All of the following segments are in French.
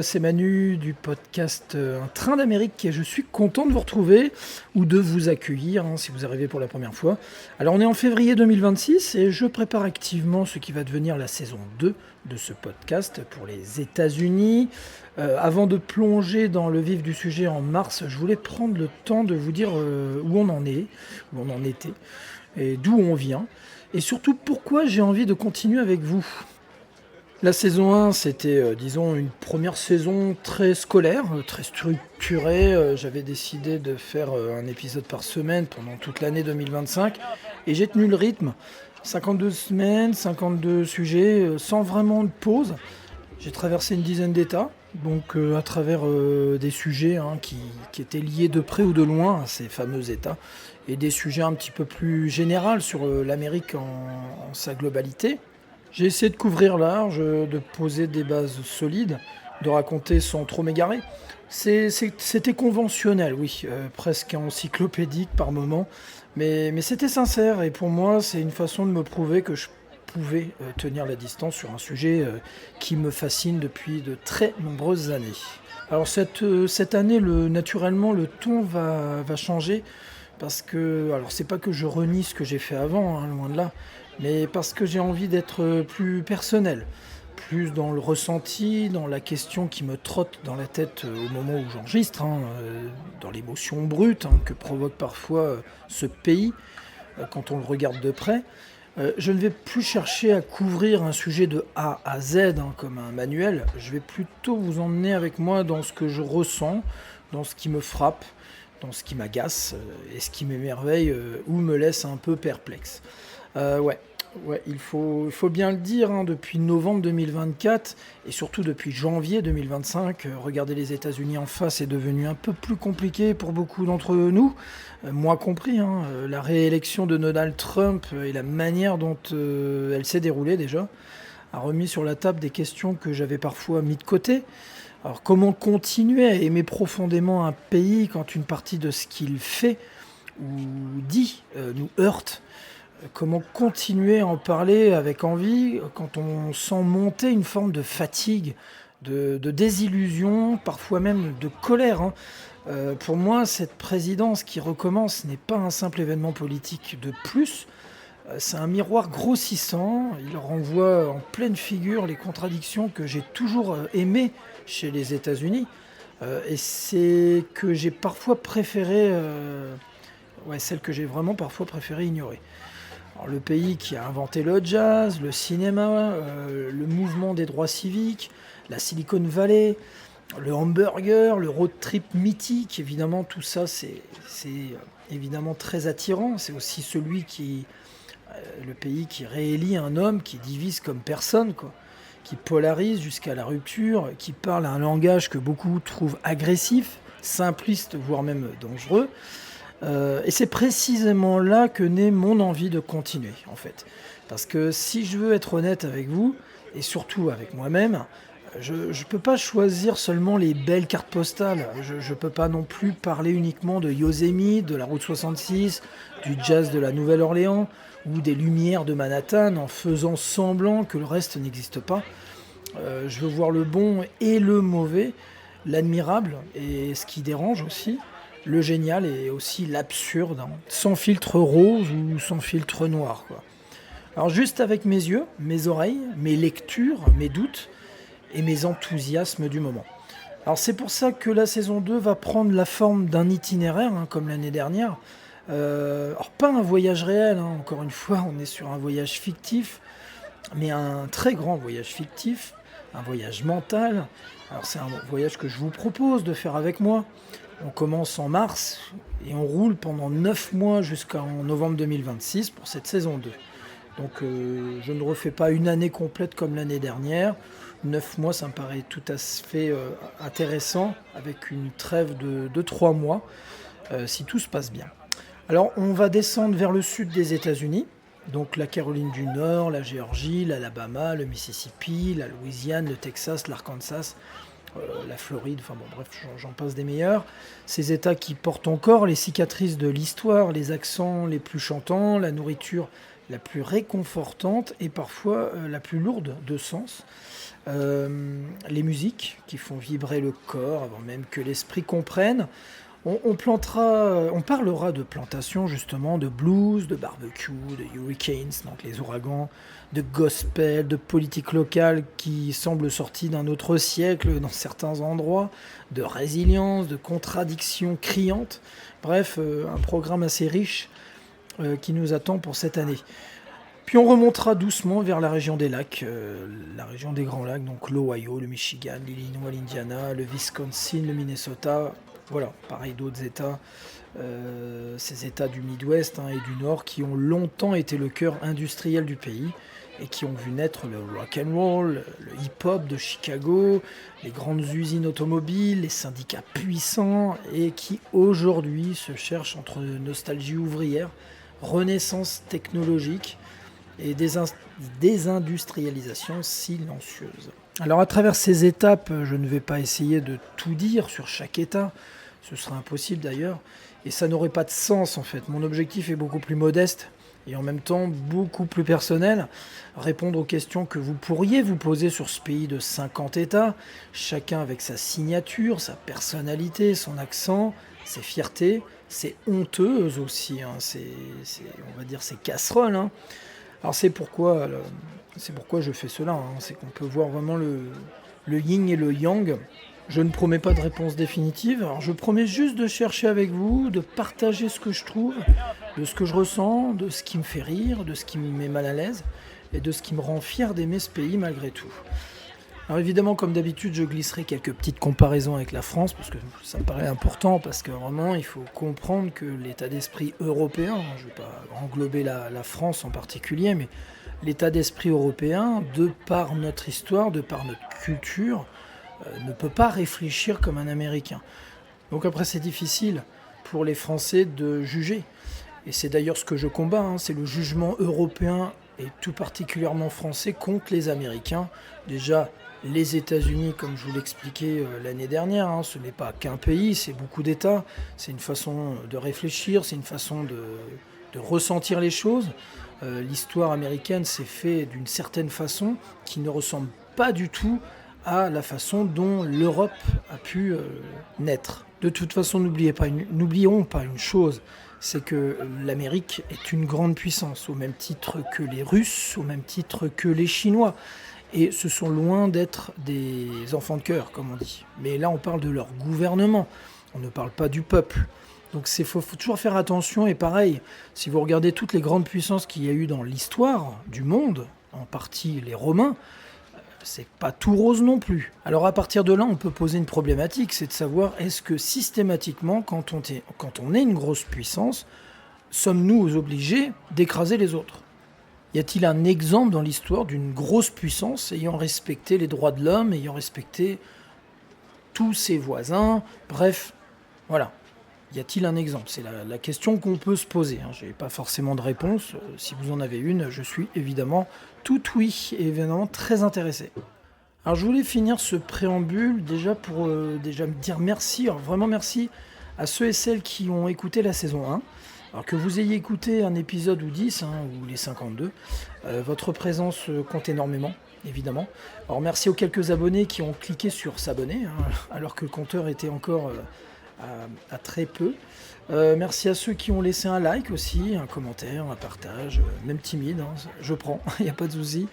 c'est Manu du podcast Un train d'Amérique et je suis content de vous retrouver ou de vous accueillir si vous arrivez pour la première fois. Alors on est en février 2026 et je prépare activement ce qui va devenir la saison 2 de ce podcast pour les États-Unis. Avant de plonger dans le vif du sujet en mars, je voulais prendre le temps de vous dire où on en est, où on en était et d'où on vient et surtout pourquoi j'ai envie de continuer avec vous. La saison 1, c'était, disons, une première saison très scolaire, très structurée. J'avais décidé de faire un épisode par semaine pendant toute l'année 2025 et j'ai tenu le rythme. 52 semaines, 52 sujets, sans vraiment de pause. J'ai traversé une dizaine d'États, donc à travers des sujets qui étaient liés de près ou de loin à ces fameux États et des sujets un petit peu plus généraux sur l'Amérique en sa globalité. J'ai essayé de couvrir large, de poser des bases solides, de raconter sans trop m'égarer. C'était conventionnel, oui, presque encyclopédique par moments, mais c'était sincère et pour moi c'est une façon de me prouver que je pouvais tenir la distance sur un sujet qui me fascine depuis de très nombreuses années. Alors cette année, naturellement, le ton va changer parce que, alors c'est pas que je renie ce que j'ai fait avant, loin de là, mais parce que j'ai envie d'être plus personnel, plus dans le ressenti, dans la question qui me trotte dans la tête au moment où j'enregistre, dans l'émotion brute que provoque parfois ce pays quand on le regarde de près. Je ne vais plus chercher à couvrir un sujet de A à Z comme un manuel, je vais plutôt vous emmener avec moi dans ce que je ressens, dans ce qui me frappe, dans ce qui m'agace et ce qui m'émerveille ou me laisse un peu perplexe. Ouais, il faut bien le dire, depuis novembre 2024 et surtout depuis janvier 2025, regarder les États-Unis en face est devenu un peu plus compliqué pour beaucoup d'entre nous, moi compris. La réélection de Donald Trump et la manière dont elle s'est déroulée déjà a remis sur la table des questions que j'avais parfois mis de côté. Alors comment continuer à aimer profondément un pays quand une partie de ce qu'il fait ou dit nous heurte? Comment continuer à en parler avec envie quand on sent monter une forme de fatigue, de désillusion, parfois même de colère. Pour moi, cette présidence qui recommence n'est pas un simple événement politique de plus, c'est un miroir grossissant. Il renvoie en pleine figure les contradictions que j'ai toujours aimées chez les États-Unis. Et c'est que j'ai parfois préféré, celle que j'ai vraiment parfois préféré ignorer. Alors, le pays qui a inventé le jazz, le cinéma, le mouvement des droits civiques, la Silicon Valley, le hamburger, le road trip mythique, évidemment tout ça c'est évidemment très attirant. C'est aussi le pays qui réélit un homme qui divise comme personne, quoi, qui polarise jusqu'à la rupture, qui parle un langage que beaucoup trouvent agressif, simpliste, voire même dangereux. Et c'est précisément là que naît mon envie de continuer, en fait. Parce que si je veux être honnête avec vous, et surtout avec moi-même, je ne peux pas choisir seulement les belles cartes postales. Je ne peux pas non plus parler uniquement de Yosemite, de la route 66, du jazz de la Nouvelle-Orléans, ou des lumières de Manhattan, en faisant semblant que le reste n'existe pas. Je veux voir le bon et le mauvais, l'admirable et ce qui dérange aussi, le génial et aussi l'absurde, sans filtre rose ou sans filtre noir, quoi. Alors juste avec mes yeux, mes oreilles, mes lectures, mes doutes et mes enthousiasmes du moment. Alors c'est pour ça que la saison 2 va prendre la forme d'un itinéraire, comme l'année dernière. Alors pas un voyage réel, encore une fois, on est sur un voyage fictif, mais un très grand voyage fictif, un voyage mental. Alors c'est un voyage que je vous propose de faire avec moi. On commence en mars et on roule pendant 9 mois jusqu'en novembre 2026 pour cette saison 2. Donc je ne refais pas une année complète comme l'année dernière. 9 mois, ça me paraît tout à fait intéressant avec une trêve de 3 mois si tout se passe bien. Alors on va descendre vers le sud des États-Unis, donc la Caroline du Nord, la Géorgie, l'Alabama, le Mississippi, la Louisiane, le Texas, l'Arkansas, la Floride, enfin bon bref, j'en passe des meilleurs. Ces États qui portent encore les cicatrices de l'histoire, les accents les plus chantants, la nourriture la plus réconfortante et parfois la plus lourde de sens. les musiques qui font vibrer le corps avant même que l'esprit comprenne. On parlera de plantation justement, de blues, de barbecue, de hurricanes, donc les ouragans, de gospel, de politique locale qui semble sortie d'un autre siècle dans certains endroits, de résilience, de contradictions criantes. Bref, un programme assez riche qui nous attend pour cette année. Puis on remontera doucement vers la région des lacs, la région des Grands Lacs, donc l'Ohio, le Michigan, l'Illinois, l'Indiana, le Wisconsin, le Minnesota, voilà, pareil d'autres États, ces États du Midwest et du Nord qui ont longtemps été le cœur industriel du pays et qui ont vu naître le rock and roll, le hip-hop de Chicago, les grandes usines automobiles, les syndicats puissants et qui aujourd'hui se cherchent entre nostalgie ouvrière, renaissance technologique et désindustrialisation silencieuse. Alors à travers ces étapes, je ne vais pas essayer de tout dire sur chaque état, ce serait impossible d'ailleurs, et ça n'aurait pas de sens en fait. Mon objectif est beaucoup plus modeste et en même temps beaucoup plus personnel, répondre aux questions que vous pourriez vous poser sur ce pays de 50 états, chacun avec sa signature, sa personnalité, son accent, ses fiertés, ses honteuses aussi, on va dire ses casseroles. Alors c'est pourquoi je fais cela, c'est qu'on peut voir vraiment le yin et le yang. Je ne promets pas de réponse définitive, alors je promets juste de chercher avec vous, de partager ce que je trouve, de ce que je ressens, de ce qui me fait rire, de ce qui me met mal à l'aise, et de ce qui me rend fier d'aimer ce pays malgré tout. Alors évidemment, comme d'habitude, je glisserai quelques petites comparaisons avec la France, parce que ça me paraît important, parce que vraiment, il faut comprendre que l'état d'esprit européen, je ne vais pas englober la France en particulier, mais l'état d'esprit européen, de par notre histoire, de par notre culture, ne peut pas réfléchir comme un Américain. Donc après, c'est difficile pour les Français de juger. Et c'est d'ailleurs ce que je combats, c'est le jugement européen et tout particulièrement français contre les Américains. Déjà, les États-Unis, comme je vous l'expliquais l'année dernière, ce n'est pas qu'un pays, c'est beaucoup d'États. C'est une façon de réfléchir, c'est une façon de ressentir les choses. L'histoire américaine s'est faite d'une certaine façon qui ne ressemble pas du tout à la façon dont l'Europe a pu naître. De toute façon, n'oublions pas une chose, c'est que l'Amérique est une grande puissance, au même titre que les Russes, au même titre que les Chinois. Et ce sont loin d'être des enfants de cœur, comme on dit. Mais là, on parle de leur gouvernement, on ne parle pas du peuple. Donc il faut toujours faire attention, et pareil, si vous regardez toutes les grandes puissances qu'il y a eu dans l'histoire du monde, en partie les Romains, c'est pas tout rose non plus. Alors à partir de là, on peut poser une problématique, c'est de savoir est-ce que systématiquement, quand on est une grosse puissance, sommes-nous obligés d'écraser les autres ? Y a-t-il un exemple dans l'histoire d'une grosse puissance ayant respecté les droits de l'homme, ayant respecté tous ses voisins, bref, voilà. Y a-t-il un exemple ? C'est la question qu'on peut se poser. Je n'ai pas forcément de réponse. Si vous en avez une, je suis évidemment tout oui et évidemment très intéressé. Alors je voulais finir ce préambule déjà pour déjà me dire merci, alors vraiment merci à ceux et celles qui ont écouté la saison 1. Alors que vous ayez écouté un épisode ou 10, ou les 52, votre présence compte énormément, évidemment. Alors merci aux quelques abonnés qui ont cliqué sur s'abonner, alors que le compteur était encore à très peu. Merci à ceux qui ont laissé un like aussi, un commentaire, un partage, même timide, je prends, il n'y a pas de souci.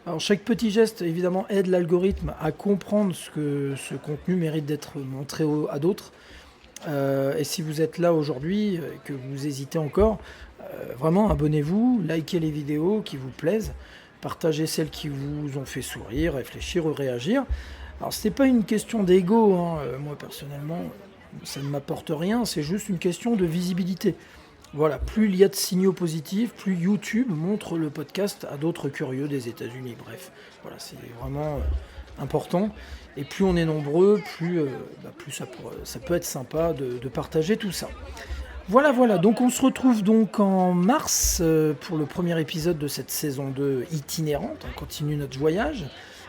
Alors chaque petit geste évidemment aide l'algorithme à comprendre ce que ce contenu mérite d'être montré à d'autres. Et si vous êtes là aujourd'hui et que vous hésitez encore, vraiment abonnez-vous, likez les vidéos qui vous plaisent, partagez celles qui vous ont fait sourire, réfléchir ou réagir. Alors ce n'est pas une question d'ego, moi personnellement ça ne m'apporte rien, c'est juste une question de visibilité. Voilà, plus il y a de signaux positifs, plus YouTube montre le podcast à d'autres curieux des États-Unis. Bref, voilà, c'est vraiment important. Et plus on est nombreux, plus ça peut être sympa de partager tout ça. Voilà, donc on se retrouve donc en mars pour le premier épisode de cette saison 2 itinérante. On continue notre voyage.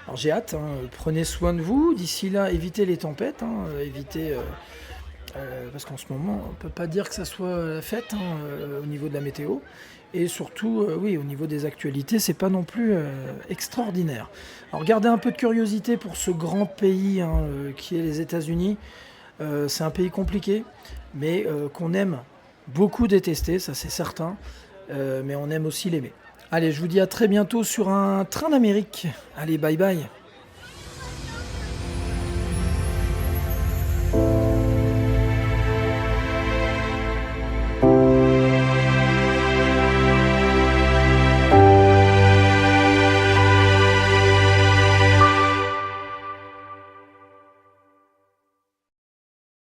Alors j'ai hâte, prenez soin de vous. D'ici là, évitez les tempêtes, évitez... parce qu'en ce moment, on ne peut pas dire que ça soit la fête au niveau de la météo. Et surtout, oui, au niveau des actualités, c'est pas non plus extraordinaire. Alors, gardez un peu de curiosité pour ce grand pays hein, qui est les États-Unis. C'est un pays compliqué, mais qu'on aime beaucoup détester, ça c'est certain. Mais on aime aussi l'aimer. Allez, je vous dis à très bientôt sur un train d'Amérique. Allez, bye bye.